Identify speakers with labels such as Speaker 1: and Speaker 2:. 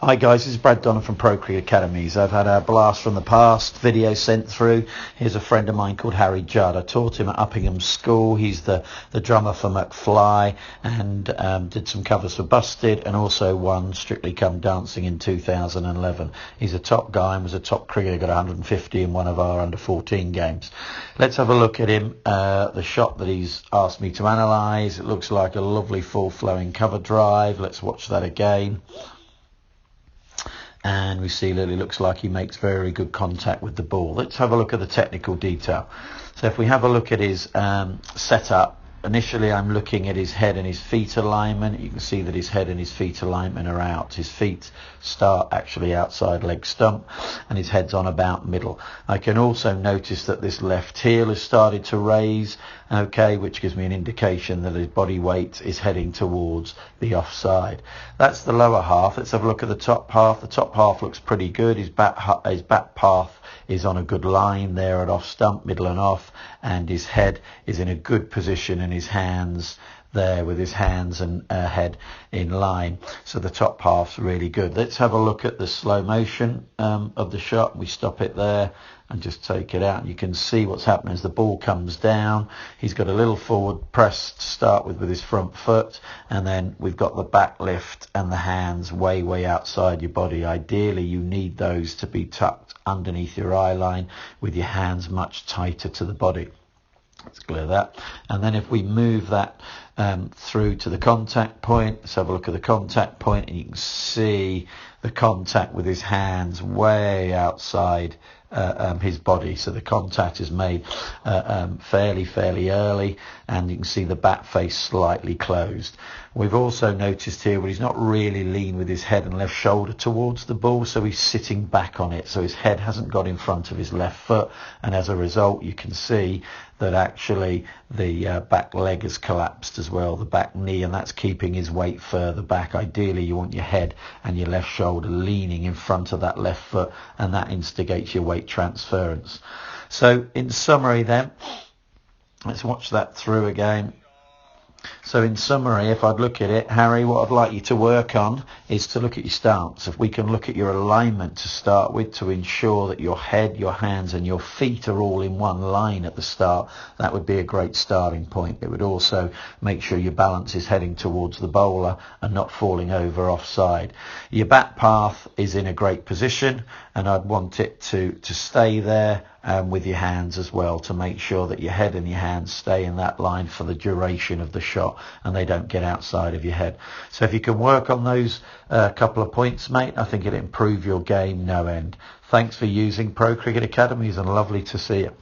Speaker 1: Hi guys, this is Brad Donner from Pro Cricket Academies. I've had a blast from the past video sent through. Here's a friend of mine called Judd. I taught him at Uppingham School. He's the drummer for McFly and did some covers for Busted and also won Strictly Come Dancing in 2011. He's a top guy and was a top cricketer, got 150 in one of our under 14 games. Let's have a look at him. The shot that he's asked me to analyse. It looks like a lovely full flowing cover drive. Let's watch that again. And we see that it looks like he makes very good contact with the ball. Let's have a look at the technical detail. So if we have a look at his setup, initially I'm looking at his head and his feet alignment. You can see that his head and his feet alignment are out. His feet start actually outside leg stump and his head's on about middle. I can also notice that this left heel has started to raise, okay, which gives me an indication that his body weight is heading towards the offside. That's the lower half. Let's have a look at the top half. The top half looks pretty good. His back path is on a good line there at off stump, middle and off, and his head is in a good position and his hands there with his hands and head in line. So the top half's really good. Let's have a look at the slow motion of the shot. We stop it there and just take it out. And you can see what's happening as the ball comes down. He's got a little forward press to start with his front foot, and then we've got the back lift and the hands way outside your body. Ideally you need those to be tucked underneath your eye line with your hands much tighter to the body. Let's clear that. And then if we move that through to the contact point, let's have a look at the contact point, and you can see the contact with his hands way outside his body. So the contact is made fairly early, and you can see the bat face slightly closed. We've also noticed here, but he's not really lean with his head and left shoulder towards the ball, so he's sitting back on it. So his head hasn't got in front of his left foot, and as a result, you can see that actually the back leg has collapsed as well, the back knee, and that's keeping his weight further back. Ideally, you want your head and your left shoulder leaning in front of that left foot, and that instigates your weight transference. So in summary then, let's watch that through again. So in summary, if I'd look at it, Harry, what I'd like you to work on is to look at your stance. If we can look at your alignment to start with, to ensure that your head, your hands and your feet are all in one line at the start, that would be a great starting point. It would also make sure your balance is heading towards the bowler and not falling over offside. Your bat path is in a great position, and I'd want it to stay there with your hands as well, to make sure that your head and your hands stay in that line for the duration of the shot and they don't get outside of your head. So if you can work on those couple of points, mate, I think it'll improve your game no end. Thanks for using Pro Cricket Academies, and lovely to see you.